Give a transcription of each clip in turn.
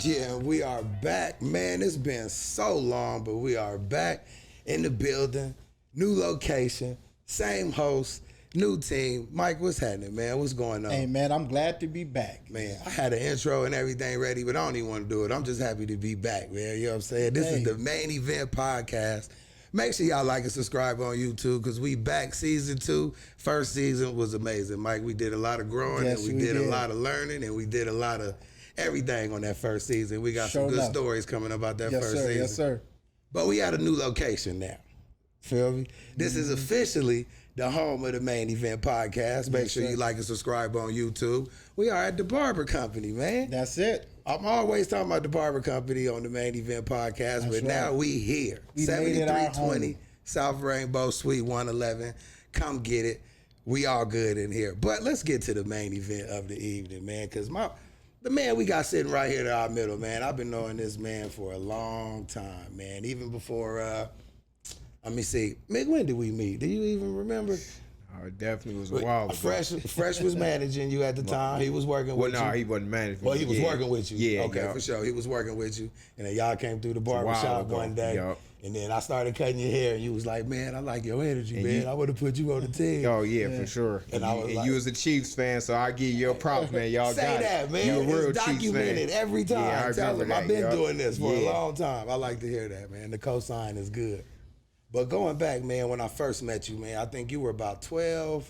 Yeah, we are back. Man, it's been so long, but we are back in the building. New location, same host, new team. Mike, what's happening, man? What's going on? Hey, man, I'm glad to be back. Man, I had an intro and everything ready, but I don't even want to do it. I'm just happy to be back, man. You know what I'm saying? This is the Main Event Podcast. Make sure y'all like and subscribe on YouTube because we back season 2. First season was amazing, Mike. We did a lot of growing and we did a lot of learning and we did a lot of everything on that first season. We got some good stories coming about that first season. Yes, sir. But we at a new location now. Feel me? This is officially the home of the Main Event Podcast. Make sure you like and subscribe on YouTube. We are at the Barber Company, man. That's it. I'm always talking about the Barber Company on the Main Event Podcast, but now we here. 7320 South Rainbow Suite 111. Come get it. We all good in here. But let's get to the main event of the evening, man, because the man we got sitting right here in our middle, man, I've been knowing this man for a long time, man. Even before, let me see. Mick, when did we meet? Do you even remember? It definitely was a while ago. Fresh was managing you at the time. He was working with you. Well, no, he wasn't managing. Well, he was working with you. Yeah, okay, for sure. He was working with you. And then y'all came through the barbershop one day. And then I started cutting your hair, and you was like, man, I like your energy, man. I would have put you on the team. Oh, yeah, for sure. And I was like, you was a Chiefs fan, so I give you your props, man. Y'all say got that, it. man. You a real it's Chiefs documented fan. every time. Yeah, I Tell him I've been doing this for a long time. I like to hear that, man. The cosign is good. But going back, man, when I first met you, man, I think you were about 12,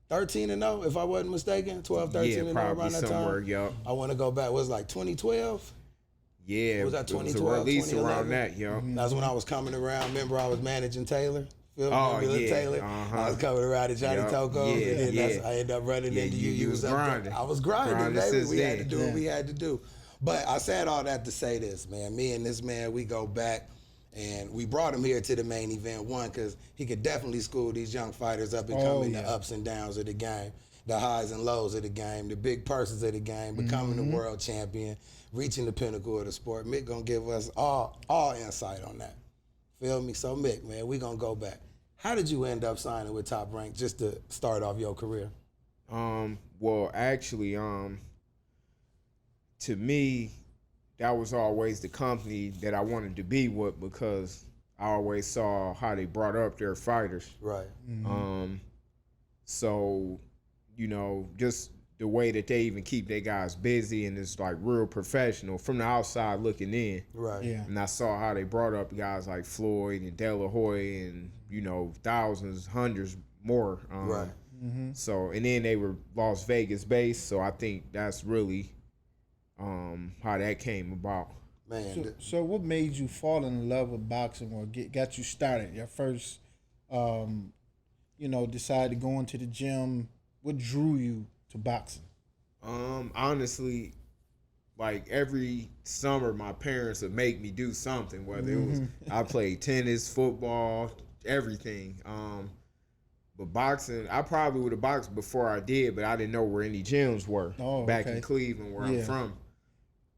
13 and 0, if I wasn't mistaken. 12, 13 and 0 around that time. Yup. I want to go back. Was it like 2012? Yeah, was that 2012? It was at least around that, yo. That's when I was coming around. Remember, I was managing Taylor. Taylor. I was coming around at Johnny Toco, and then I ended up running into you. You was grinding. I was grinding, baby. We had to do what we had to do. But I said all that to say this, man. Me and this man, we go back. And we brought him here to the Main Event, one, because he could definitely school these young fighters up and come in the ups and downs of the game, the highs and lows of the game, the big purses of the game, becoming the world champion, reaching the pinnacle of the sport. Mick gonna give us all insight on that. Feel me? So Mick, man, we gonna go back. How did you end up signing with Top Rank just to start off your career? Well, actually, to me, that was always the company that I wanted to be with because I always saw how they brought up their fighters. Right. So, you know, just the way that they even keep their guys busy and it's like real professional from the outside looking in. Right. Yeah. And I saw how they brought up guys like Floyd and De La Hoya and, you know, thousands, hundreds more. Right. So, and then they were Las Vegas based. So I think that's really how that came about. Man. So what made you fall in love with boxing or got you started? Your first, decided to go into the gym. What drew you to boxing? Honestly, like every summer, my parents would make me do something. Whether it was I played tennis, football, everything. But boxing, I probably would have boxed before I did, but I didn't know where any gyms were back in Cleveland, where I'm from.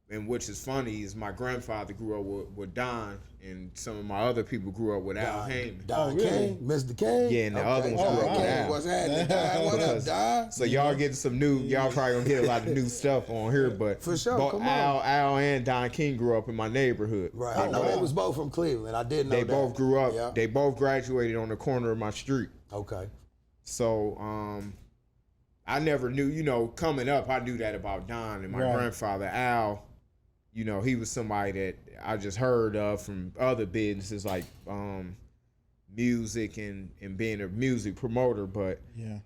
And which is funny is my grandfather grew up with Don, and some of my other people grew up with Al Heyman. Don King, Mr. King. Yeah, and the other ones grew up with Al. What's happening, Don? What up, Don? So y'all getting some new, y'all probably gonna get a lot of new stuff on here, but for sure, both Al and Don King grew up in my neighborhood. Right, I know they was both from Cleveland. I didn't know they that. both grew up. Yeah. They both graduated on the corner of my street. Okay. So I never knew, you know, coming up, I knew that about Don and my grandfather Al. You know, he was somebody that I just heard of from other businesses like music and being a music promoter. But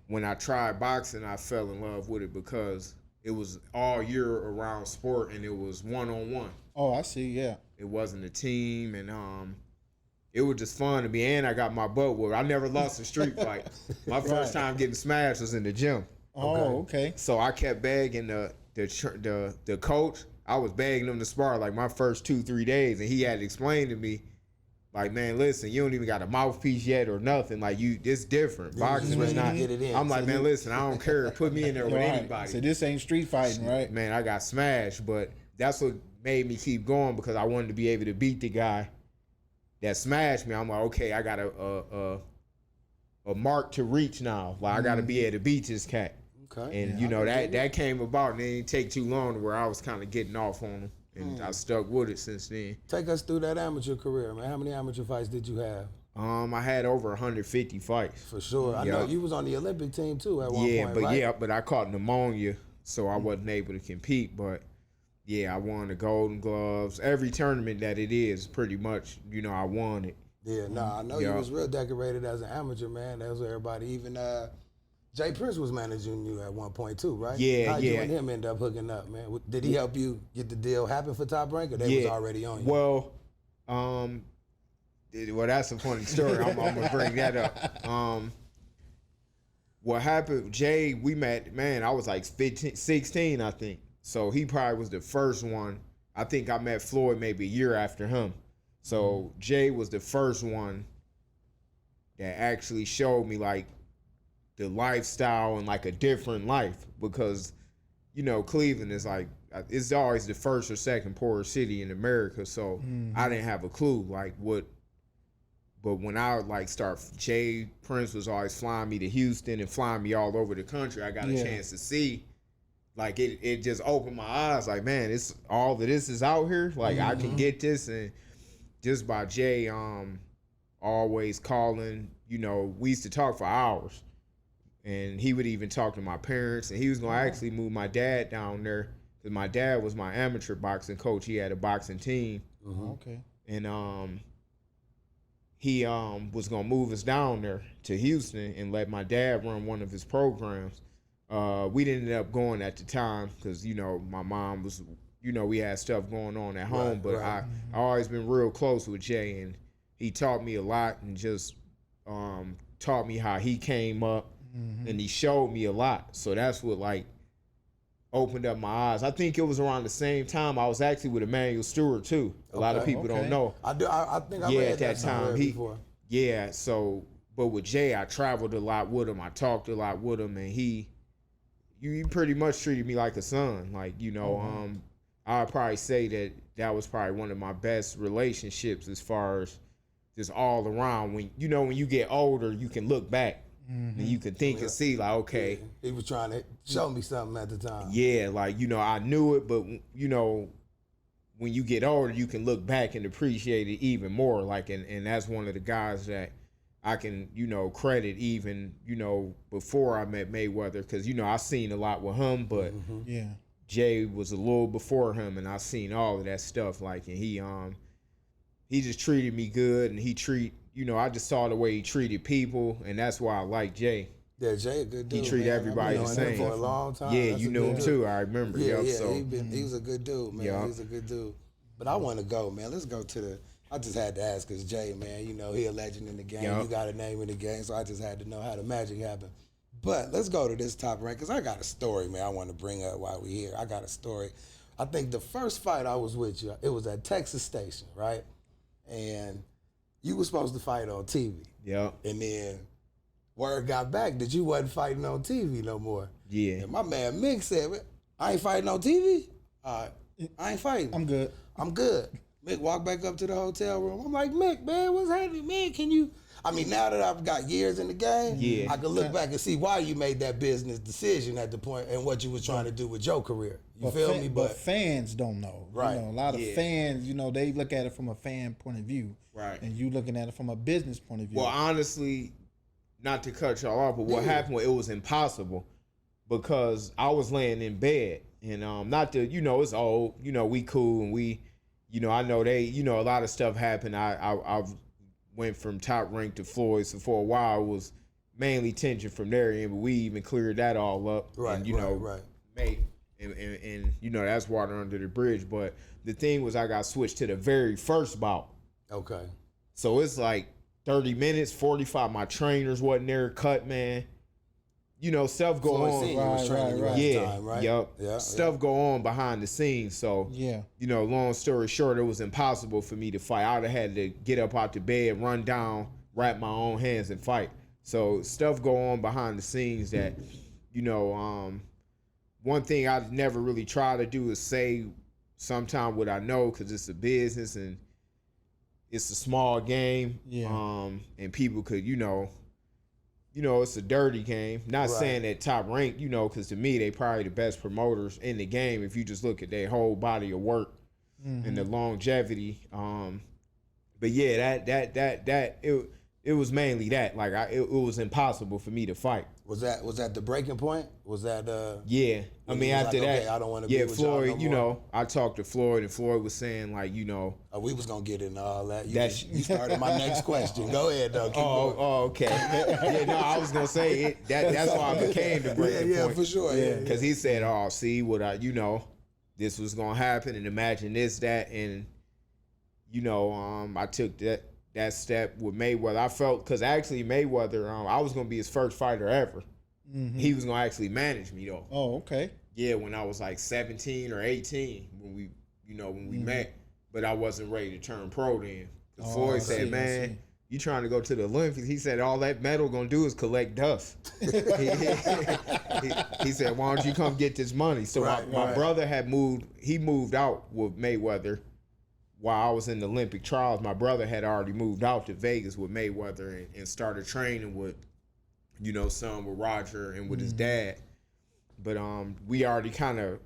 when I tried boxing, I fell in love with it because it was all year around sport and it was one-on-one. Oh, I see, yeah. It wasn't a team and it was just fun to me. And I got my butt whooped. I never lost a street fight. My first time getting smashed was in the gym. Oh, okay. So I kept begging the coach. I was begging him to spar like my first 2-3 days, and he had to explain to me, like, man, listen, you don't even got a mouthpiece yet or nothing. Like it's different. Boxing is not. Get it in. I'm like, man, listen, I don't care. Put me in there with anybody. So this ain't street fighting, right? Man, I got smashed, but that's what made me keep going because I wanted to be able to beat the guy that smashed me. I'm like, okay, I got a mark to reach now. Like I got to be able to beat this cat. Okay. And you know that came about, and it didn't take too long to where I was kind of getting off on him. and I stuck with it since then. Take us through that amateur career, man. How many amateur fights did you have? I had over 150 fights. For sure. I know you was on the Olympic team too at one point, right? But I caught pneumonia, so I wasn't able to compete. But yeah, I won the Golden Gloves. Every tournament that it is, pretty much, I won it. Yeah, I know you was real decorated as an amateur, man. That was everybody. Even Jay Prince was managing you at one point too, right? Yeah, How'd you and him end up hooking up, man? Did he help you get the deal happen for Top Rank, or they was already on you? Well, that's a funny story. I'm gonna bring that up. What happened, Jay, we met, man, I was like 16, I think. So he probably was the first one. I think I met Floyd maybe a year after him. So Jay was the first one that actually showed me like the lifestyle and like a different life, because, Cleveland is like, it's always the first or second poorest city in America. So I didn't have a clue like what. But when I Jay Prince was always flying me to Houston and flying me all over the country. I got a chance to see, like it just opened my eyes. Like, man, it's all of this is out here. Like I can get this, and just by Jay, always calling. We used to talk for hours, and he would even talk to my parents. And he was gonna actually move my dad down there, because my dad was my amateur boxing coach. He had a boxing team. Okay. And he was gonna move us down there to Houston and let my dad run one of his programs. We didn't end up going at the time because my mom was, we had stuff going on at home. But I always been real close with Jay, and he taught me a lot, and just taught me how he came up, and he showed me a lot. So that's what opened up my eyes. I think it was around the same time I was actually with Emmanuel Stewart too. A lot of people don't know. I do. I think I read at that time before. Yeah. So, but with Jay, I traveled a lot with him. I talked a lot with him, and he pretty much treated me like a son. I'd probably say that was probably one of my best relationships as far as just all around. When you get older, you can look back. And you can think and see, like, okay. He was trying to show me something at the time. Yeah, I knew it, but, when you get older, you can look back and appreciate it even more. And that's one of the guys that I can, credit even, before I met Mayweather. Because, I seen a lot with him, but Jay was a little before him, and I seen all of that stuff. And he just treated me good, and I just saw the way he treated people, and that's why I like Jay. Yeah, Jay a good dude. He treated everybody the same. For a long time. Yeah, you knew him too. I remember. Yeah, he was a good dude, man. He was a good dude. But I want to go, man. Let's go to I just had to ask, because Jay, man, he a legend in the game. You got a name in the game, so I just had to know how the magic happened. But let's go to this Top Rank, because I got a story, man, I want to bring up while we're here. I got a story. I think the first fight I was with you, it was at Texas Station, right? And you were supposed to fight on TV. Yeah. And then word got back that you wasn't fighting on TV no more. Yeah. And my man Mick said, I ain't fighting on TV? I ain't fighting. I'm good. Mick walked back up to the hotel room. I'm like, Mick, man, what's happening, man? Can you... now that I've got years in the game, I can look back and see why you made that business decision at the point and what you was trying to do with your career. You feel me? But fans don't know. Right. A lot of fans, they look at it from a fan point of view. Right. And you looking at it from a business point of view. Well, honestly, not to cut y'all off, but what happened was it was impossible, because I was laying in bed, and not to, it's old, we cool, and we, I know they, a lot of stuff happened. I've went from Top Rank to Floyd, so for a while it was mainly tension from their end, but we even cleared that all up. Right, and, made, and that's water under the bridge. But the thing was, I got switched to the very first bout. Okay. So it's like 30 minutes, 45. My trainers wasn't there, cut, man. Stuff go on. Right. Stuff go on behind the scenes. So, long story short, it was impossible for me to fight. I would have had to get up out the bed, run down, wrap my own hands, and fight. So stuff go on behind the scenes that, one thing I never really try to do is say sometime what I know, because it's a business and it's a small game. Yeah. And people could, it's a dirty game. Not saying that Top Rank, because to me, they probably the best promoters in the game if you just look at their whole body of work. and the longevity. But yeah, it was mainly that. Like it was impossible for me to fight. Was that the breaking point? Was that Yeah. I mean, after like, that, okay, I don't want to be with Floyd, y'all no you more? know, I talked to Floyd, and Floyd was saying, like, you know, we was gonna get into all that. You started my next question. Go ahead, though. Keep going. Okay. Yeah, no, I was gonna say it. That's why I became the breaking point. For sure. Yeah, Because he said, "Oh, see what this was gonna happen, and imagine this, that, and I took that step with Mayweather. I felt because actually Mayweather, I was gonna be his first fighter ever. Mm-hmm. He was gonna actually manage me though. Oh, okay. Yeah, when I was like 17 or 18, when we met, but I wasn't ready to turn pro then. Floyd said, "Man, you trying to go to the Olympics?" He said, "All that metal gonna do is collect dust." he said, "Why don't you come get this money?" So my brother had moved. He moved out with Mayweather while I was in the Olympic trials. My brother had already moved out to Vegas with Mayweather and started training with, some with Roger and with his dad. But we already kind of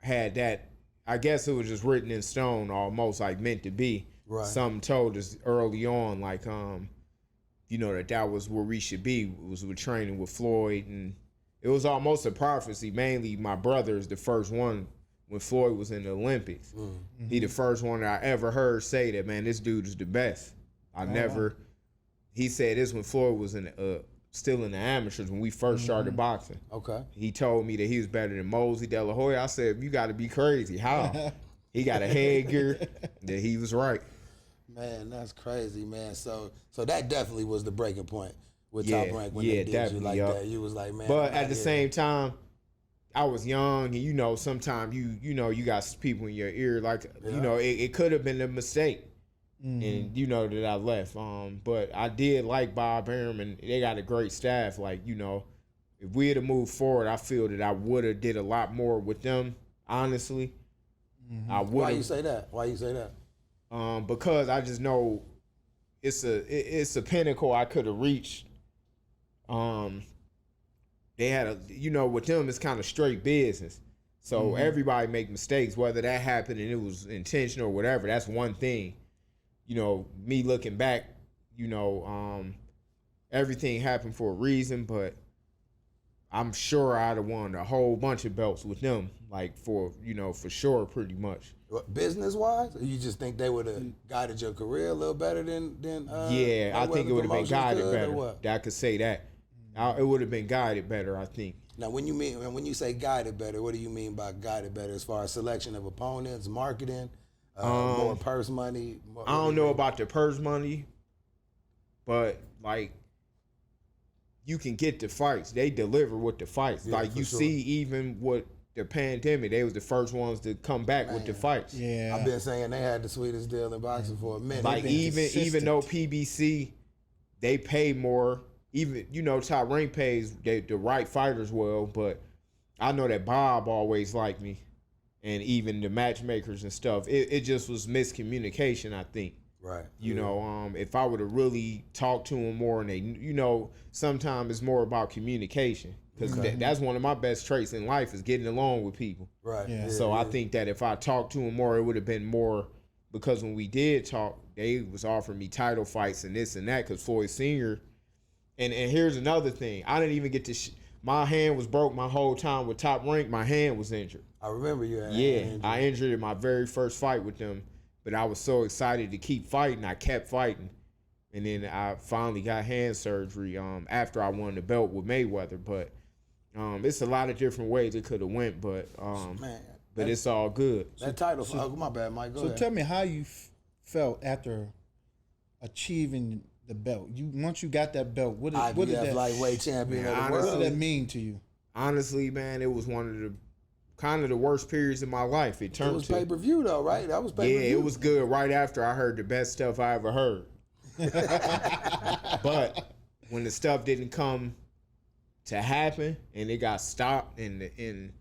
had that. I guess it was just written in stone, almost like meant to be. Right. Something told us early on, like that was where we should be. It was with training with Floyd, and it was almost a prophecy. Mainly, my brother is the first one when Floyd was in the Olympics. Mm-hmm. He the first one that I ever heard say that, man, this dude is the best. He said this when Floyd was still in the amateurs when we first started boxing. Okay. He told me that he was better than Mosley De La Hoya. I said, you got to be crazy. How? He got a headgear. That he was right. Man, that's crazy, man. So that definitely was the breaking point with Top Rank when they did you like that. You was like, man. But at the same time, I was young, and sometimes you got people in your ear, like it could have been a mistake. And that I left. But I did like Bob Arum, and they got a great staff. Like, if we had to move forward, I feel that I would have did a lot more with them. Honestly, I would. Why you say that? Because I just know it's a pinnacle I could have reached. They had with them it's kind of straight business. So everybody make mistakes, whether that happened and it was intentional or whatever. That's one thing. Me looking back, everything happened for a reason, but I'm sure I'd have won a whole bunch of belts with them, like for sure, pretty much. Business wise, you just think they would have guided your career a little better than yeah, I think it would have been guided better. I could say that. It would have been guided better, I think. Now, when you say guided better, what do you mean by guided better? As far as selection of opponents, marketing, more purse money? I don't know about the purse money, but like you can get the fights. They deliver with the fights. Yeah, like you see, even with the pandemic, they was the first ones to come back with the fights. Yeah, I've been saying they had the sweetest deal in boxing for a minute. Like even though PBC, they pay more. Even Top Rank pays the right fighters well, but I know that Bob always liked me, and even the matchmakers and stuff. It just was miscommunication, I think. Right. If I would have really talked to him more, and they, sometimes it's more about communication, because that's one of my best traits in life is getting along with people. Right. Yeah. So I think that if I talked to him more, it would have been more, because when we did talk, they was offering me title fights and this and that, because Floyd Sr. And here's another thing. I didn't even get to my hand was broke my whole time with Top Rank. My hand was injured. I remember you. I injured in my very first fight with them, but I was so excited to keep fighting. I kept fighting, and then I finally got hand surgery after I won the belt with Mayweather. But it's a lot of different ways it could have went, but it's all good. That title, my bad, Mike. Go ahead. So tell me how you felt after achieving the belt. Once you got that belt, what did that Lightweight Champion of the world? What did that mean to you? Honestly, man, it was one of the kind of the worst periods of my life. It was pay-per-view though, right? That was pay-per-view. Yeah, it was good right after I heard the best stuff I ever heard. But when the stuff didn't come to happen and it got stopped and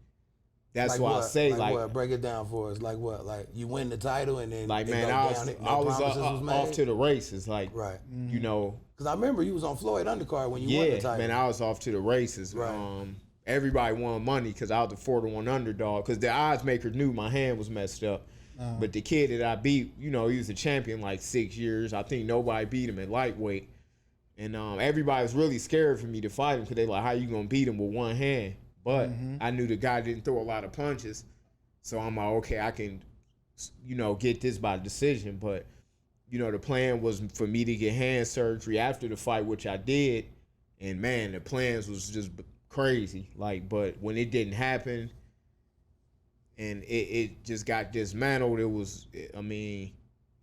that's why I say like what? Break it down for us. Like what? Like you win the title and then like man, I was off to the races. Like right, because I remember you was on Floyd undercard when you won the title. Yeah, man, I was off to the races. Right. Everybody won money because I was the 4-1 underdog. Because the odds makers knew my hand was messed up, But the kid that I beat, you know, he was a champion like 6 years. I think nobody beat him at lightweight. And everybody was really scared for me to fight him because they like, how you going to beat him with one hand? But I knew the guy didn't throw a lot of punches. So I'm like, okay, I can, you know, get this by decision. But, you know, the plan was for me to get hand surgery after the fight, which I did. And, man, the plans was just crazy. Like, but when it didn't happen and it just got dismantled, it was, I mean,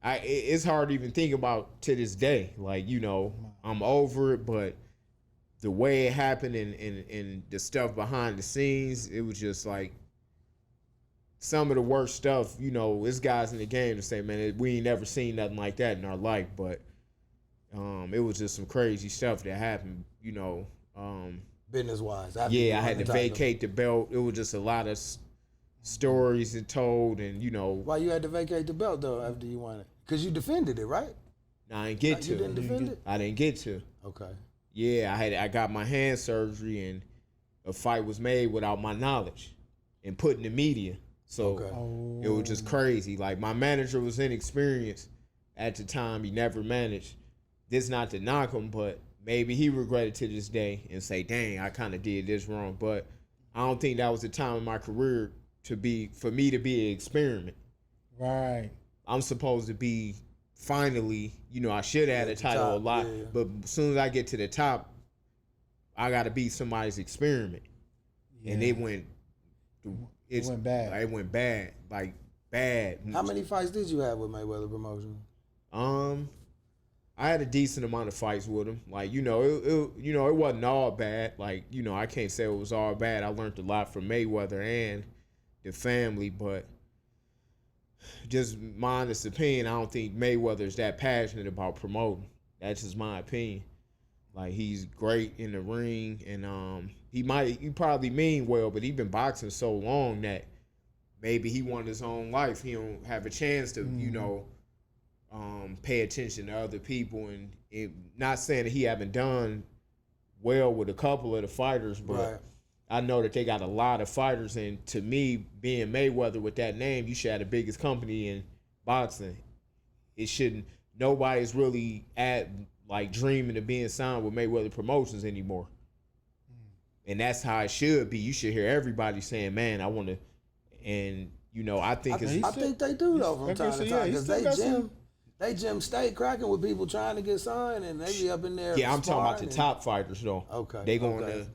it's hard to even think about to this day. Like, you know, I'm over it, but the way it happened and the stuff behind the scenes, it was just like some of the worst stuff. You know, there's guys in the game to say, man, we ain't never seen nothing like that in our life, but it was just some crazy stuff that happened, you know. Business-wise. Yeah, I had to vacate the belt. It was just a lot of stories and told, and, you know. Why you had to vacate the belt, though, after you won it? Because you defended it, right? No, I didn't get to. You didn't defend it? I didn't get to. Okay. Yeah, I got my hand surgery, and a fight was made without my knowledge and put in the media. So it was just crazy. Like, my manager was inexperienced at the time. He never managed. This not to knock him, but maybe he regretted to this day and say, dang, I kind of did this wrong. But I don't think that was the time in my career for me to be an experiment. Right. I'm supposed to be finally, you know, I should have had a title a lot, but as soon as I get to the top, I got to be somebody's experiment. Yeah. And it went bad. It went bad, like bad. How many fights did you have with Mayweather Promotions? I had a decent amount of fights with him. Like, you know, it wasn't all bad. Like, you know, I can't say it was all bad. I learned a lot from Mayweather and the family, but just my honest opinion, I don't think Mayweather's that passionate about promoting. That's just my opinion. Like, he's great in the ring, and he probably mean well, but he been boxing so long that maybe he wanted his own life. He don't have a chance to, you know, pay attention to other people, and not saying that he haven't done well with a couple of the fighters, but right. I know that they got a lot of fighters, and to me, being Mayweather with that name, you should have the biggest company in boxing. It shouldn't. Nobody's really dreaming of being signed with Mayweather Promotions anymore, and that's how it should be. You should hear everybody saying, "Man, I want to," and you know, I think they do though from time to time because they gym stay cracking with people trying to get signed, and they be up in there. Yeah, I'm talking about the top fighters though. Okay, they going to.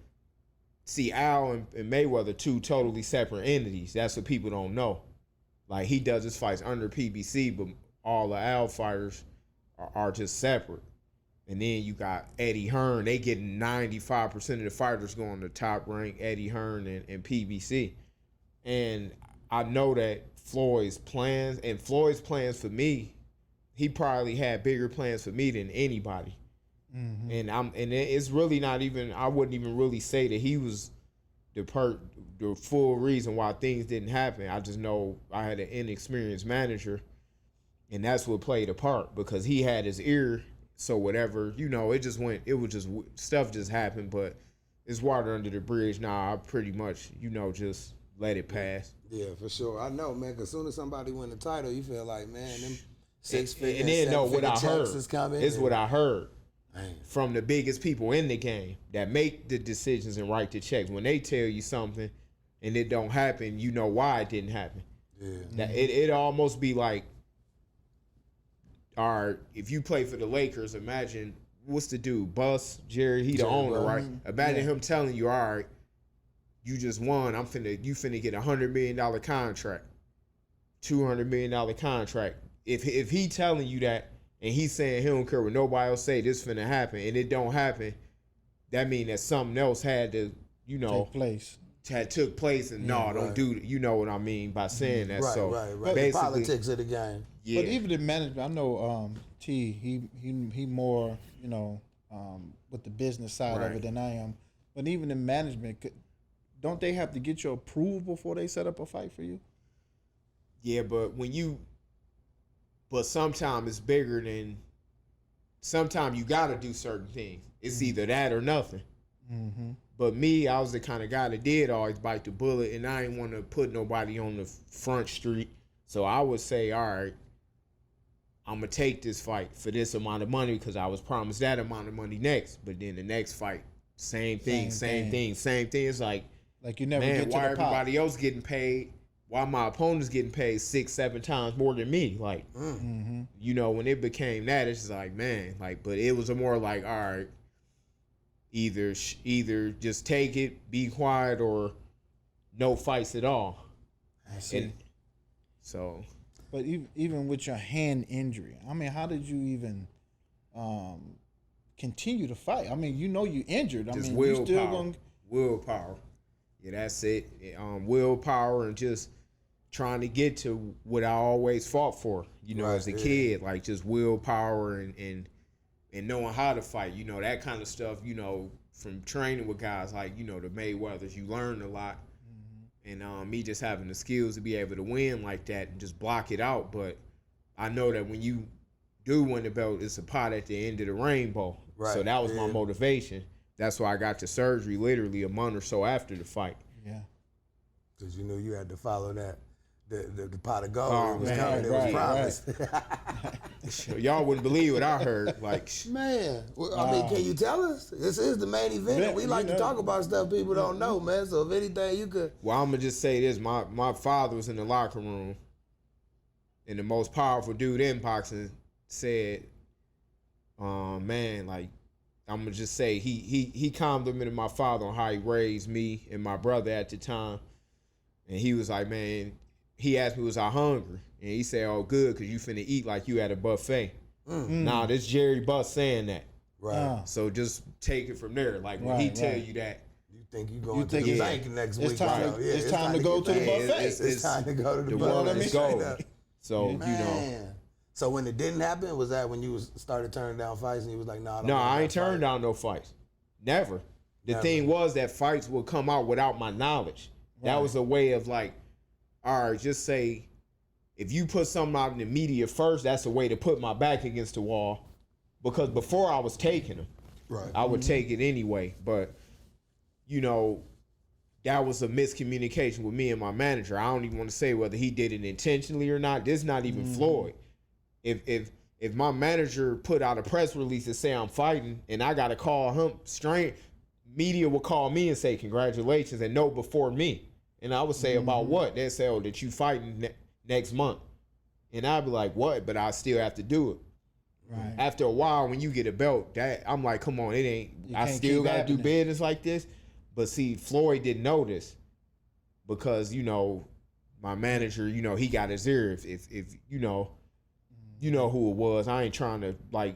See, Al and Mayweather, two totally separate entities. That's what people don't know. Like, he does his fights under PBC, but all the Al fighters are just separate. And then you got Eddie Hearn. They get 95% of the fighters going to top rank, Eddie Hearn and PBC. And I know that Floyd's plans for me, he probably had bigger plans for me than anybody. Mm-hmm. And it's really not even, I wouldn't even really say that he was the full reason why things didn't happen. I just know I had an inexperienced manager, and that's what played a part because he had his ear. So whatever, you know, stuff just happened, but it's water under the bridge now. I pretty much, you know, just let it pass. Yeah, for sure. I know, man, because as soon as somebody win the title, you feel like, man, them 6 figure and then what I heard is coming. It's what I heard. Man. From the biggest people in the game that make the decisions and write the checks. When they tell you something and it don't happen, you know why it didn't happen. Yeah. That it almost be like, all right, if you play for the Lakers, imagine what's the dude, Bus, Jerry, he the owner, right? Imagine him telling you, all right, you just won. You finna get $100 million contract, $200 million contract. If he telling you that, and he's saying he don't care what nobody else say, this finna happen, and it don't happen, that mean that something else had to, you know, took place, and don't do it. You know what I mean by saying that. Right. The politics of the game. Yeah. But even the management, I know T, he more, you know, with the business side of it than I am. But even the management, don't they have to get your approval before they set up a fight for you? Yeah, but sometimes it's bigger than. Sometimes you gotta do certain things. It's either that or nothing. Mm-hmm. But me, I was the kind of guy that did always bite the bullet, and I didn't want to put nobody on the front street So I would say, all right, I'm gonna take this fight for this amount of money because I was promised that amount of money next. But then the next fight, same thing. It's like you never get to why the pot. everybody else getting paid? Why my opponent's getting paid 6-7 times more than me? Like, you know, when it became that, it's just like, man, like, but it was a more like, all right, either just take it, be quiet, or no fights at all. I see. And so, but even with your hand injury, I mean, how did you even continue to fight? I mean, you know you injured. just mean, willpower. you still gonna... Willpower. Yeah, that's it. Willpower and just trying to get to what I always fought for, you know, as a kid, like just willpower and knowing how to fight, you know, that kind of stuff, you know, from training with guys like, you know, the Mayweathers, you learn a lot. And me just having the skills to be able to win like that and just block it out. But I know that when you do win the belt, it's a pot at the end of the rainbow. Right. So that was my motivation. That's why I got the surgery literally a month or so after the fight. Yeah. Because you knew you had to follow that. The pot of gold was coming. It was promised. Y'all wouldn't believe what I heard. Like, man, I mean, can you tell us? This is the main event, and we like to talk about stuff people don't know, man. So if anything, you could. Well, I'm gonna just say this: my father was in the locker room, and the most powerful dude in boxing said, "Man, like, I'm gonna just say he complimented my father on how he raised me and my brother at the time, and he was like, man." He asked me, was I hungry? And he said, oh, good, because you finna eat like you at a buffet. Nah, this Jerry Buss saying that. Right. So just take it from there. Like, when he tell you that. You think you going to the bank next week. It's time to go to the buffet. It's time to go to the buffet. So, you know. So when it didn't happen, was that when you started turning down fights and you was like, nah, I ain't turned down no fights. Never. The thing was that fights would come out without my knowledge. That was a way of like, all right, just say, if you put something out in the media first, that's a way to put my back against the wall. Because before I was taking them, I would take it anyway. But, you know, that was a miscommunication with me and my manager. I don't even want to say whether he did it intentionally or not. This is not even Floyd. If my manager put out a press release to say I'm fighting and I got to call him straight, media will call me and say congratulations and no before me. And I would say about what? They'd say, oh, that you fighting next month. And I'd be like, what? But I still have to do it. Right. After a while, when you get a belt, that I'm like, come on, it ain't. I still got to do business like this. But see, Floyd didn't know this because, you know, my manager, you know, he got his ear. If you know who it was. I ain't trying to, like,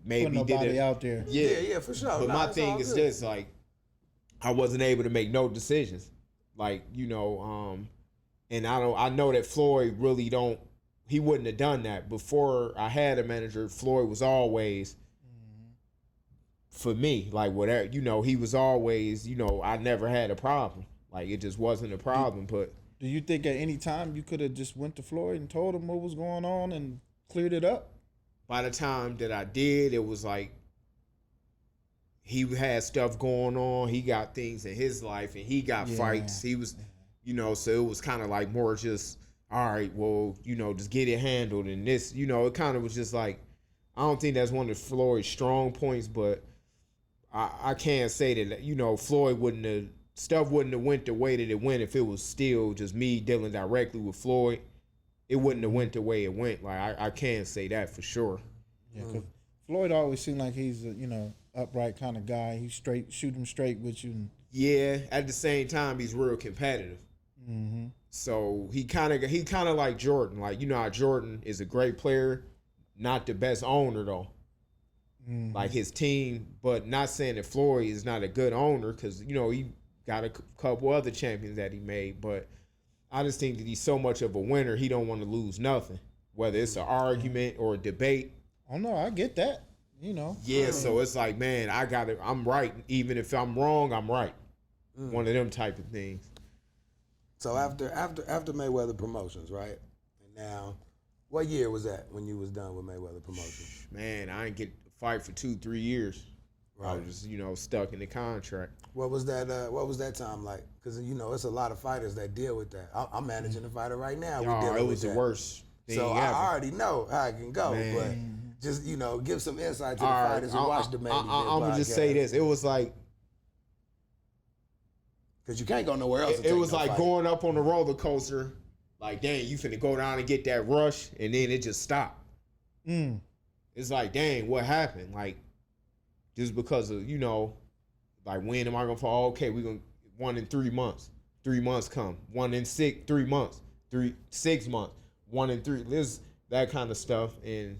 maybe put nobody out there. Yeah, for sure. But my thing is this, like, I wasn't able to make no decisions. Like, you know, and I know that Floyd really he wouldn't have done that. Before I had a manager, Floyd was always for me, like whatever, you know, he was always, you know, I never had a problem. Like it just wasn't a problem. But do you think at any time you could have just went to Floyd and told him what was going on and cleared it up? By the time that I did, it was like, he had stuff going on. He got things in his life, and he got fights. He was, you know, so it was kind of like more just, all right, well, you know, just get it handled. And this, you know, it kind of was just like, I don't think that's one of Floyd's strong points, but I can't say that, you know, Floyd wouldn't have went the way that it went if it was still just me dealing directly with Floyd. It wouldn't have went the way it went. Like, I can't say that for sure. Yeah, 'cause Floyd always seemed like he's a, you know, upright kind of guy. He shoot him straight with you. Yeah, at the same time, he's real competitive. So he kind of like Jordan. Like, you know how Jordan is a great player, not the best owner though. Like his team, but not saying that Floyd is not a good owner because, you know, he got a couple other champions that he made. But I just think that he's so much of a winner, he don't want to lose nothing, whether it's an argument or a debate. Oh no, I get that. You know. Yeah, so it's like, man, I'm right. Even if I'm wrong, I'm right. One of them type of things. So after Mayweather Promotions, right? And now, what year was that when you was done with Mayweather Promotions? Man, I didn't get a fight for 2-3 years. Right. I was just, you know, stuck in the contract. What was that time like? Because, you know, it's a lot of fighters that deal with that. I'm managing a fighter right now. It was the worst thing So ever. I already know how it can go, Man. but just, you know, give some insight to the fighters who watch the main event I'm going to just say this. It was like, because you can't go nowhere else. It was like going up on a roller coaster. Like, dang, you finna go down and get that rush, and then it just stopped. It's like, dang, what happened? Like, just because of, you know, like, when am I gonna fall? Okay, we're gonna 1 in 3 months. 3 months come. 1 in 3 months. 6 months. 1 in 3. There's that kind of stuff, and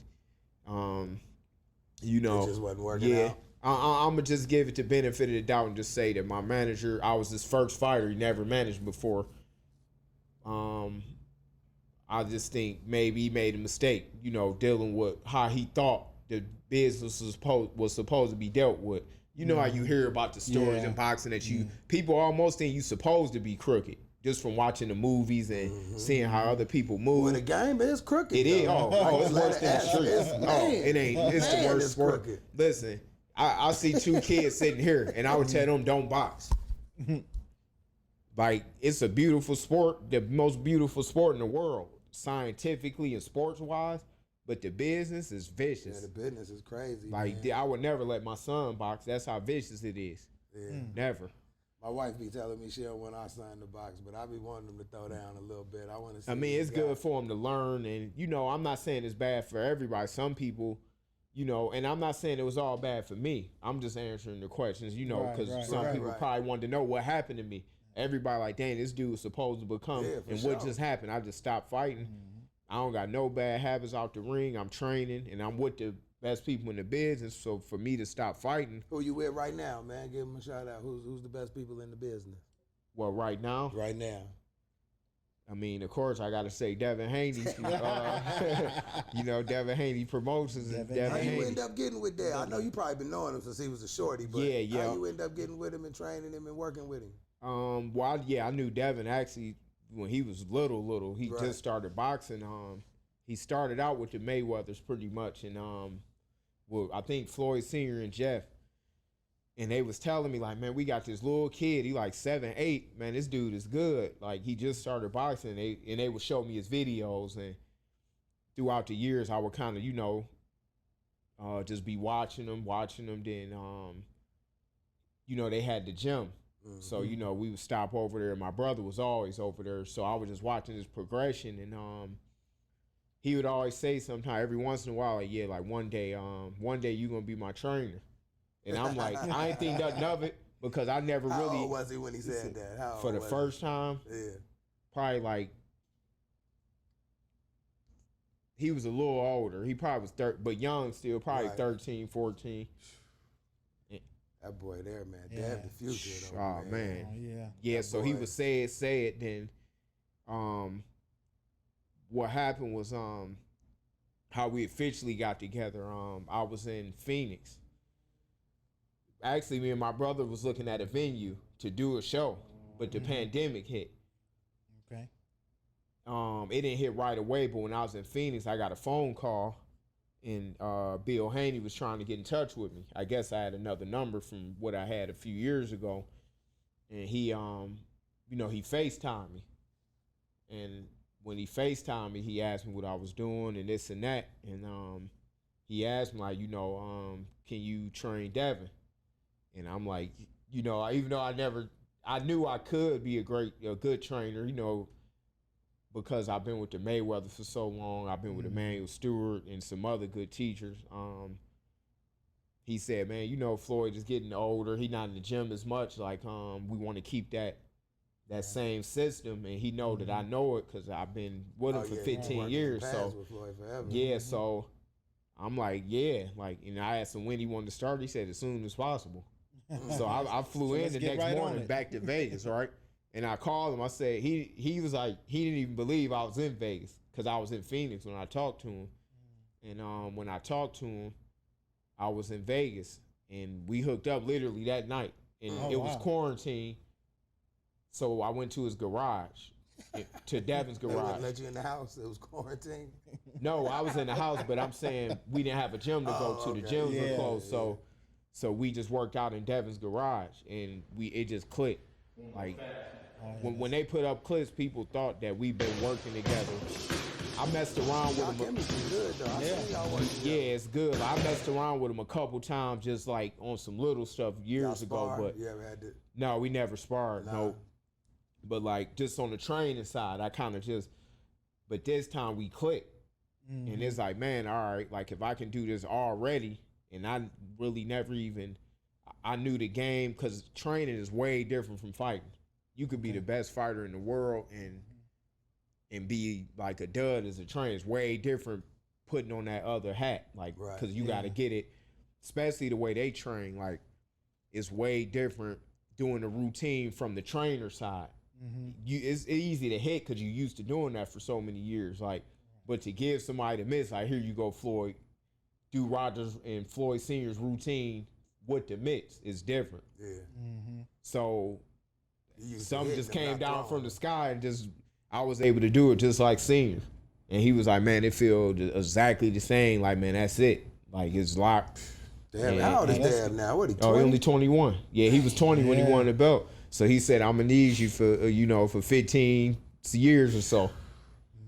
you know, it just wasn't working out. I'm gonna just give it the benefit of the doubt and just say that my manager, I was his first fighter. He never managed before. I just think maybe he made a mistake, you know, dealing with how he thought the business was supposed to be dealt with. You know how you hear about the stories in boxing that people almost think you supposed to be crooked just from watching the movies and seeing how other people move. Well, the game is crooked. It is. Oh, it's worse than the street. It ain't. It's the worst sport. Crooked. Listen, I see 2 kids sitting here, and I would tell them don't box. Like, it's a beautiful sport, the most beautiful sport in the world, scientifically and sports-wise, but the business is vicious. Yeah, the business is crazy. Like, man. I would never let my son box. That's how vicious it is. Yeah. Never. My wife be telling me she don't want our son to box, but I be wanting him to throw down a little bit. I want to see. I mean, it's good for him to learn, and, you know, I'm not saying it's bad for everybody. Some people, you know, and I'm not saying it was all bad for me. I'm just answering the questions, you know, because some people probably wanted to know what happened to me. Everybody like, dang, this dude was supposed to become, and what just happened? I just stopped fighting. I don't got no bad habits out the ring. I'm training, and I'm with the best people in the business. So for me to stop fighting. Who you with right now, man? Give him a shout out. Who's the best people in the business? Well, right now? Right now. I mean, of course, I got to say Devin Haney. You know, Devin Haney Promotions. How you end up getting with that? I know you probably been knowing him since he was a shorty, but how you end up getting with him and training him and working with him? Well, I knew Devin actually when he was little. He just started boxing. He started out with the Mayweathers pretty much, and well, I think Floyd Sr. and Jeff, and they was telling me like, man, we got this little kid. He like 7, 8. Man, this dude is good. Like, he just started boxing. And they would show me his videos, and throughout the years, I would kind of, you know, just be watching them. Then, you know, they had the gym. So, you know, we would stop over there. My brother was always over there. So I was just watching his progression. And he would always say sometime, every once in a while, like, yeah, like one day you're going to be my trainer. And I'm like, I ain't think nothing of it because I never really. How old was he when he said that? How old for the first time? Yeah. Probably like, he was a little older. He probably was but young still, probably 13, 14. That boy there, man. Damn the future, though. Oh, man. Oh, yeah, so he would say it. Then what happened was how we officially got together. I was in Phoenix. Actually, me and my brother was looking at a venue to do a show, but the pandemic hit. Okay. It didn't hit right away, but when I was in Phoenix, I got a phone call. And Bill Haney was trying to get in touch with me. I guess I had another number from what I had a few years ago. And he, you know, he FaceTimed me. And when he FaceTimed me, he asked me what I was doing and this and that. And he asked me, like, you know, can you train Devin? And I'm like, you know, even though I knew I could be a good trainer, you know, because I've been with the Mayweather for so long. I've been with Emmanuel Stewart and some other good teachers. He said, man, you know, Floyd is getting older. He's not in the gym as much. Like, we want to keep that same system. And he know that I know it because I've been with him for 15 years. So, so I'm like, like, and I asked him when he wanted to start. He said as soon as possible. So I flew in the next morning back to Vegas, right? And I called him. I said, he was like, he didn't even believe I was in Vegas because I was in Phoenix when I talked to him. And when I talked to him, I was in Vegas. And we hooked up literally that night. And it was quarantine. So I went to his garage, to Devin's garage. They wouldn't let you in the house? It was quarantine? No, I was in the house, but I'm saying we didn't have a gym to go to. The gyms were closed. So we just worked out in Devin's garage, and it just clicked. Like when they put up clips, people thought that we've been working together. I messed around with him. Good, though. Yeah, it's good. I messed around with him a couple times, just like on some little stuff years ago. But you ever had to? no, we never sparred. No, but like just on the training side, I kind of just. But this time we clicked, and it's like, man, all right. Like if I can do this already, and I really never even, I knew the game because training is way different from fighting. You could be the best fighter in the world and be like a dud as a trainer. It's way different putting on that other hat, like because you got to get it, especially the way they train. Like it's way different doing the routine from the trainer side. It's easy to hit because you're used to doing that for so many years. Like, but to give somebody to miss, like here you go, Floyd, do Rogers and Floyd Sr.'s routine with the mitts is different. Yeah. So something just came down from the sky and just I was able to do it just like Senior. And he was like, man, it feels exactly the same. Like, man, that's it. Like, it's locked. Damn, how old is Dad now? What, he 20? Oh, he only 21. Yeah, he was 20 when he won the belt. So he said, I'm going to need you for, for 15 years or so.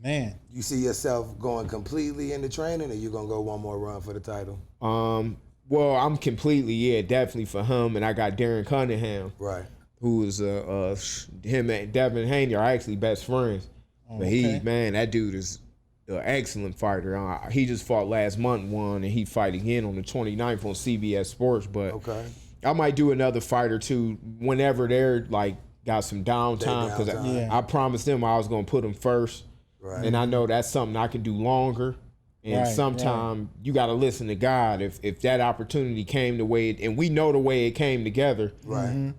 Man. You see yourself going completely into training, or you going to go one more run for the title? Well, I'm completely, definitely for him. And I got Darren Cunningham. Right. Who is him and Devin Haney are actually best friends. But that dude is an excellent fighter. He just fought last month, won, and he fight again on the 29th on CBS Sports. But I might do another fight or two whenever they're like got some downtime because I promised them I was gonna put them first, and I know that's something I can do longer. And sometime you got to listen to God. If that opportunity came the way, and we know the way it came together,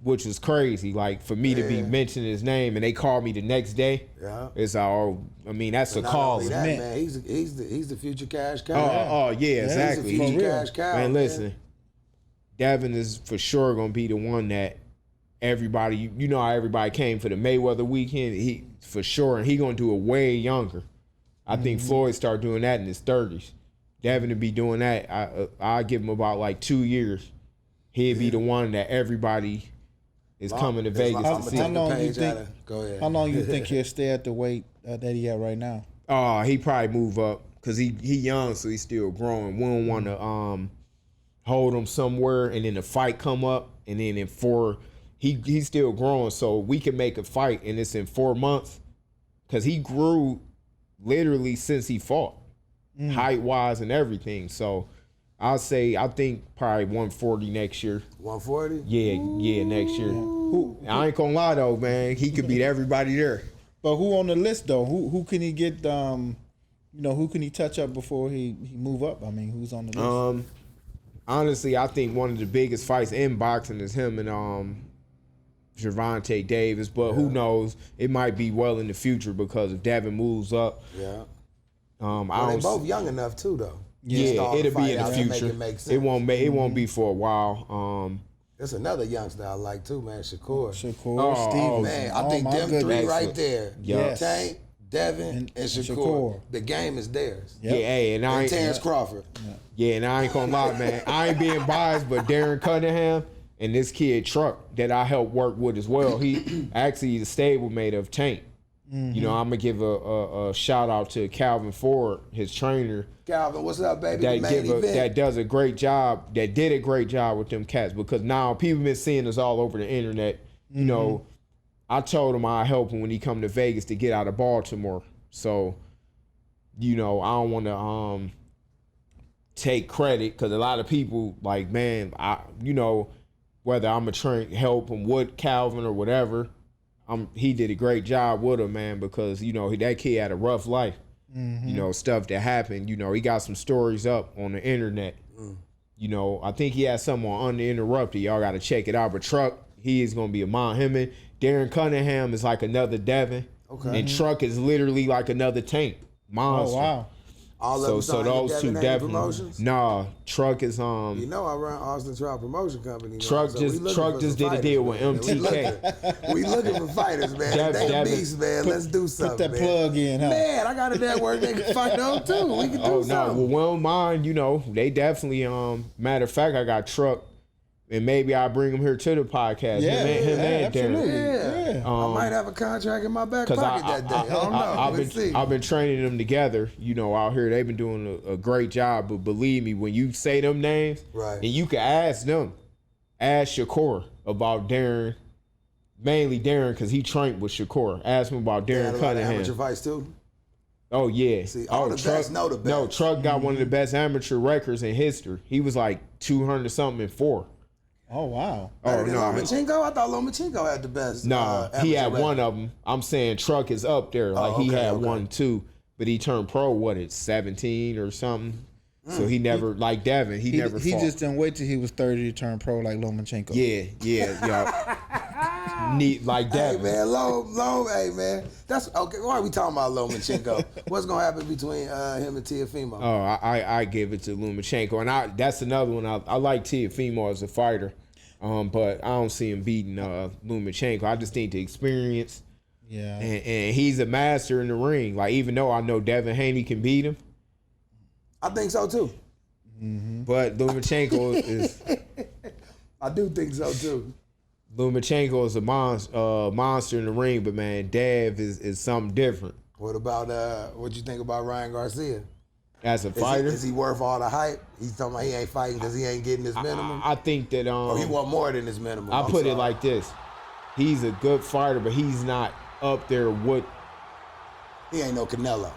which was crazy. Like for me to be mentioning his name, and they called me the next day. It's all. I mean, that's a call. Man, he's the future cash cow. Exactly. He's the future cash cow. Man, listen, Devin is for sure gonna be the one that everybody. You know how everybody came for the Mayweather weekend. He for sure, and he gonna do it way younger. I think Floyd started doing that in his 30s. Devin to be doing that, I give him about like 2 years. He'd be the one that everybody is coming to Vegas to see. How long you think he'll stay at the weight that he at right now? He probably move up because he young, so he's still growing. We don't want to hold him somewhere and then the fight come up and then he's still growing, so we can make a fight and it's in 4 months because he grew literally since he fought, height-wise and everything. So I think probably 140 next year. 140? Yeah, next year. I ain't gonna lie though, man. He could beat everybody there. But who on the list though? Who can he get? Who can he touch up before he move up? I mean, who's on the list? Honestly, I think one of the biggest fights in boxing is him and Gervonta Davis, but who knows? It might be well in the future because if Devin moves up. Yeah. They're both young enough too, though. Yeah, it'll be in the future. It won't be for a while. There's another youngster I like too, man. Shakur, Steve. Man, I think them three right there. Yes. Tank, Devin, and Shakur. The game is theirs. Yep. And Terrence Crawford. Yeah, and I ain't gonna lie, man. I ain't being biased, but Darren Cunningham and this kid Truck that I helped work with as well. He actually the stablemate of Tank. I'm gonna give a shout out to Calvin Ford, his trainer. Calvin, what's up, baby? That does a great job. That did a great job with them cats because now people been seeing us all over the internet. You know, I told him I help him when he come to Vegas to get out of Baltimore. So, I don't want to take credit because a lot of people like, man, whether I'm a help him with Calvin or whatever, he did a great job with him, man, because, that kid had a rough life. Stuff that happened. He got some stories up on the internet. I think he had some on Uninterrupted. Y'all got to check it out. But Truck, he is going to be a mom. Him and Darren Cunningham is like another Devin. Okay. And Truck is literally like another Tank. Monster. Oh, wow. So those two definitely. Promotions? Nah, Truck is I run Austin Trout Promotion Company. Truck just did a deal with MTK. We looking for fighters, man. They beasts, man. Let's do something. Put that plug in, huh? Man, I got a network they can fight on too. We can do something. Well, we don't mind. They definitely. Matter of fact, I got Truck and maybe I'll bring him here to the podcast. Yeah, him and absolutely. Darren. Yeah, I might have a contract in my back pocket that day. I don't know. I've been training them together, out here. They've been doing a great job. But believe me, when you say them names, right, and you can ask Shakur about Darren, mainly Darren, because he trained with Shakur. Ask him about Darren Cunningham. Amateur fights too. Oh yeah. See, all the best know the best. No, Truck got one of the best amateur records in history. He was like 200 something in 4. Oh wow! Oh no, Lomachenko. I thought Lomachenko had the best. No, he had one of them. I'm saying Truck is up there. Like he had one too, but he turned pro at 17 or something. So he never, like Devin, he never. He fought. just didn't wait till he was 30 to turn pro like Lomachenko. Yeah. Neat like Devin. Hey man, hey man. That's okay. Why are we talking about Lomachenko? What's gonna happen between him and Teofimo? Oh, I give it to Lomachenko, and that's another one. I like Teofimo as a fighter, but I don't see him beating Lomachenko. I just think the experience. Yeah. And he's a master in the ring. Like, even though I know Devin Haney can beat him, I think so too. Mm-hmm. But Lomachenko is. I do think so too. Lomachenko is a monster in the ring, but man, Dev is something different. What about what you think about Ryan Garcia? As a fighter, is he worth all the hype? He's talking about he ain't fighting because he ain't getting his minimum. I think that or he want more than his minimum. I put it like this: he's a good fighter, but he's not up there with. He ain't no Canelo.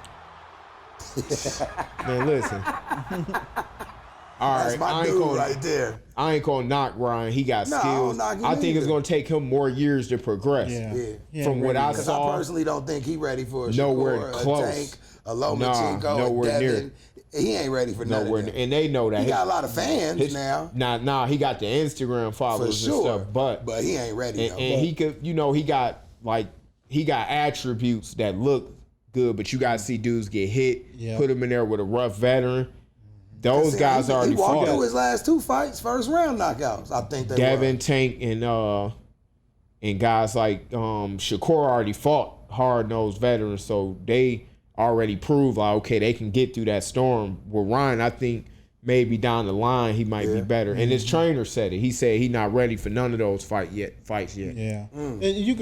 Man, listen. All right, that's my dude right there. I ain't gonna knock Ryan. He got skills. I think it's gonna take him more years to progress. Yeah. From what I saw, I personally don't think he ready for a nowhere Shakur, close. A Tank, a Lomachenko, nowhere a Devin. near. He ain't ready for none of that. And they know that. He got a lot of fans now. Nah, he got the Instagram followers and stuff, but he ain't ready. And he could, he got attributes that look good, but you gotta see dudes get hit, put him in there with a rough veteran. Those guys already fought. He walked through his last 2 fights, first round knockouts. I think they Devin, Tank, and guys like Shakur already fought hard-nosed veterans, so they already proved like, okay, they can get through that storm. With Ryan, I think maybe down the line he might be better. And his trainer said it. He said he's not ready for none of those fights yet. Yeah, and you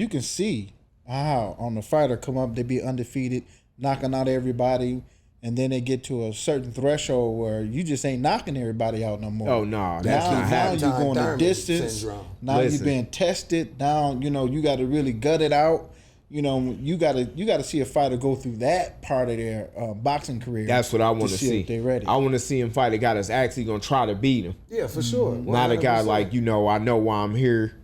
can see how on the fighter come up, they be undefeated, knocking out everybody. And then they get to a certain threshold where you just ain't knocking everybody out no more. Oh no, that's not happening. Now you're going the distance. Now you're being tested. Now you got to really gut it out. You got to see a fighter go through that part of their boxing career. That's what I want to see. If they're ready. I want to see him fight a guy that's actually gonna try to beat him. Yeah, for sure. 100%. Not a guy like I know why I'm here.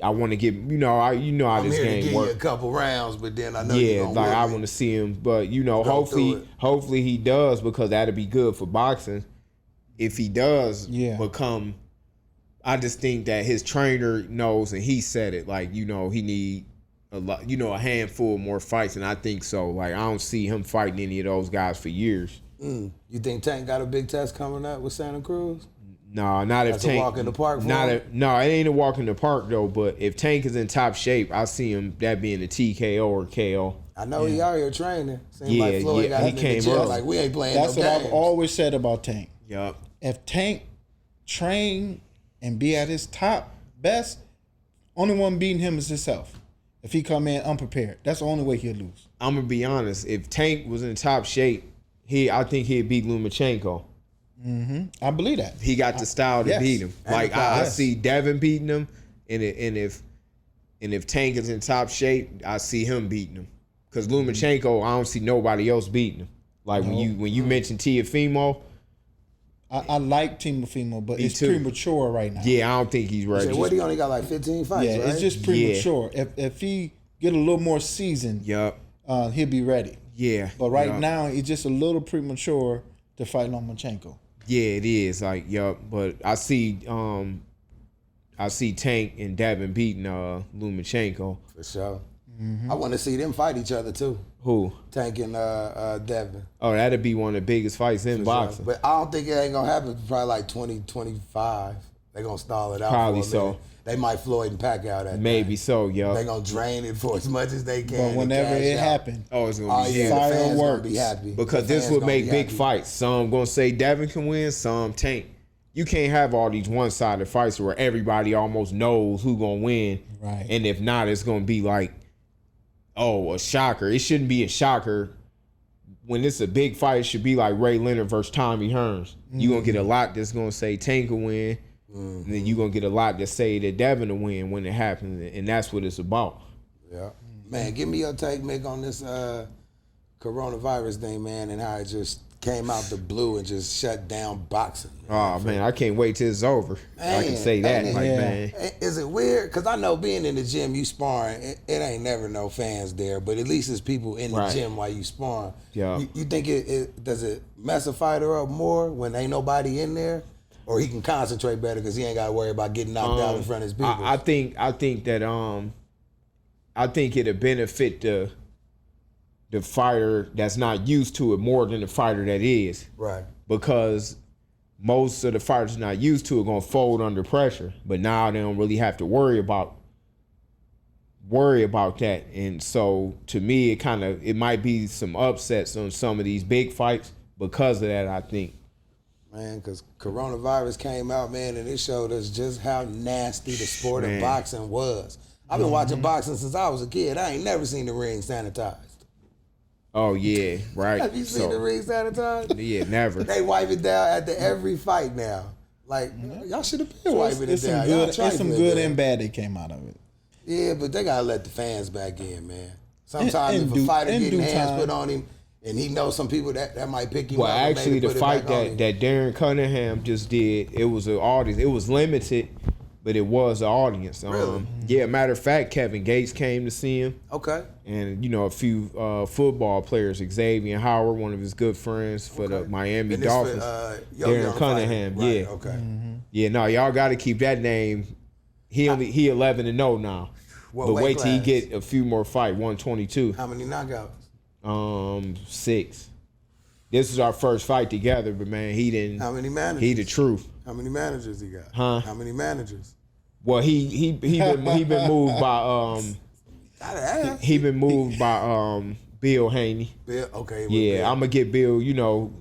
I want to get how this game works. I'm here to give you a couple rounds, but then I know you're gonna I want to see him, but hopefully he does, because that'd be good for boxing. If he does become, I just think that his trainer knows, and he said it, like he need a lot, a handful more fights, and I think so. Like, I don't see him fighting any of those guys for years. You think Tank got a big test coming up with Santa Cruz? No, not if Tank. A walk in the park. No, it ain't a walk in the park though. But if Tank is in top shape, I see him that being a TKO or KO. I know he out here training. Seems like Floyd got him in the gym. Like, we ain't playing. That's what I've always said about Tank. Yup. If Tank train and be at his top best, only one beating him is himself. If he come in unprepared, that's the only way he'll lose. I'm gonna be honest. If Tank was in top shape, I think he'd beat Lomachenko. I believe that he got the style to beat him. Like I see Devin beating him, and if Tank is in top shape, I see him beating him. Because Lomachenko, I don't see nobody else beating him. Like when you mention Teofimo, I like Teofimo, but it's premature right now. Yeah, I don't think he's ready. What, he only got like 15 fights? Yeah, right? It's just premature. If he get a little more seasoned, he'll be ready. Yeah, but right now it's just a little premature to fight Lomachenko. Yeah, it is. Like, but I see Tank and Devin beating Lomachenko. For sure. I want to see them fight each other too. Who? Tank and Devin. Oh, that'd be one of the biggest fights in boxing. Sure. But I don't think it ain't gonna happen. Probably like 2025. They're gonna stall it out. Probably so. They might Floyd and Pacquiao that. Maybe so, yo. They're gonna drain it for as much as they can. But whenever it happens, it's gonna be the fans gonna be happy. Because this would make big fights. Some gonna say Devin can win, some Tank. you can't have all these one-sided fights where everybody almost knows who's gonna win. Right. And if not, it's gonna be like, oh, a shocker. It shouldn't be a shocker. When it's a big fight, it should be like Ray Leonard versus Tommy Hearns. You're gonna get a lot that's gonna say Tank will win. And then you're gonna get a lot that say that Devin will win when it happens. And that's what it's about. Yeah. Man, give me your take, Mick, on this coronavirus thing, man, and how it just came out the blue and just shut down boxing. Oh, man, I can't wait till it's over. Man, I can say that. Man. Is it weird? Because I know being in the gym, you sparring, it ain't never no fans there, but at least it's people in the gym while you sparring. Yeah. You think does it mess a fighter up more when ain't nobody in there? Or he can concentrate better because he ain't got to worry about getting knocked out in front of his people? I think that I think it'll benefit the fighter that's not used to it more than the fighter that is. Right. Because most of the fighters not used to it gonna fold under pressure. But now they don't really have to worry about that. And so to me it might be some upsets on some of these big fights because of that, I think. Man, because coronavirus came out, man, and it showed us just how nasty the sport of boxing was. I've been watching boxing since I was a kid. I ain't never seen the ring sanitized. Oh, yeah, right. Have you seen the ring sanitized? Yeah, never. They wipe it down after every fight now. Like, y'all should have been wiping it down. It's some good and bad that came out of it. Yeah, but they got to let the fans back in, man. Sometimes if a fighter getting hands put on him, and he knows some people that might pick him up. Well, actually, the fight that Darren Cunningham just did, it was an audience. It was limited, but it was an audience. Really? Yeah, matter of fact, Kevin Gates came to see him. Okay. And, a few football players, Xavier Howard, one of his good friends for the Miami Dolphins. Darren Cunningham, right, yeah. Okay. Yeah, no, y'all got to keep that name. He 11-0 now. But wait till he get a few more fights, 122. How many knockouts? 6. This is our first fight together, but man, he didn't. How many managers? He the truth. How many managers he got? Huh? How many managers? Well, he been moved by Bill Haney. Bill, okay. Yeah, Bill. I'm gonna give Bill,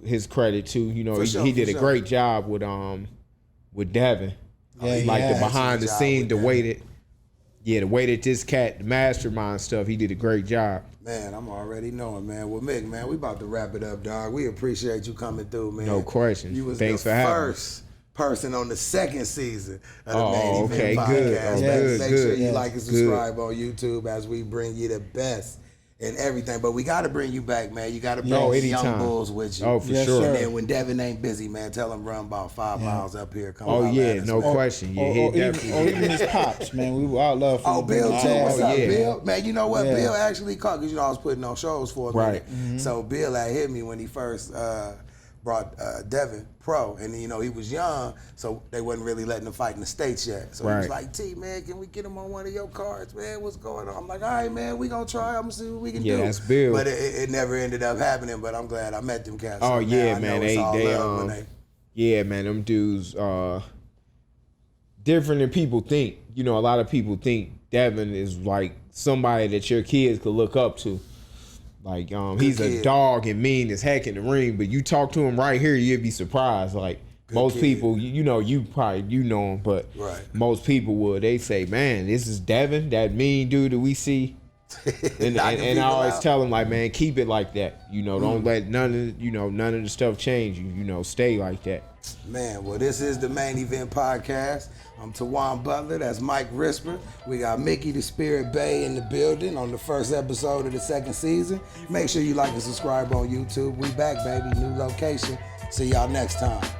his credit too. He did a great job with Devin. The behind the scene, the way that this cat, the mastermind stuff, he did a great job. Man, I'm already knowing, man. Well, Mick, man, we about to wrap it up, dog. We appreciate you coming through, man. No question. You was Thanks the for having first person on the second season of the Main Event Podcast. Good. Make sure you like and subscribe on YouTube as we bring you the best and everything. But we got to bring you back, man. You got to bring the Young Bulls with you. Oh, for sure. And then when Devin ain't busy, man, tell him run about 5 miles up here. Come no question. Yeah, even his pops, man. We would all love for Bill too. What's up, yeah. Bill? Man, you know what? Yeah. Bill actually called because I was putting on shows for him. Right. So Bill had hit me when he first brought Devin pro, and he was young, so they wasn't really letting him fight in the States yet. So he was like, T, man, can we get him on one of your cards, man? What's going on? I'm like, all right, man, we gonna try. I'm gonna see what we can do. Yeah, that's Bill. But it never ended up happening. But I'm glad I met them cats. Oh, so yeah, man. Yeah, man, them dudes different than people think. A lot of people think Devin is like somebody that your kids could look up to. Like, he's a dog and mean as heck in the ring, but you talk to him right here, you'd be surprised. Like, most people, you probably know him, but most people would. They say, man, this is Devin, that mean dude that we see. And I always tell him, like, man, keep it like that. Don't let none of the stuff change you. Stay like that. Man, well, this is the Main Event Podcast. I'm Tawan Butler. That's Mike Risper. We got Mickey the Spirit Bay in the building on the first episode of the second season. Make sure you like and subscribe on YouTube. We back, baby. New location. See y'all next time.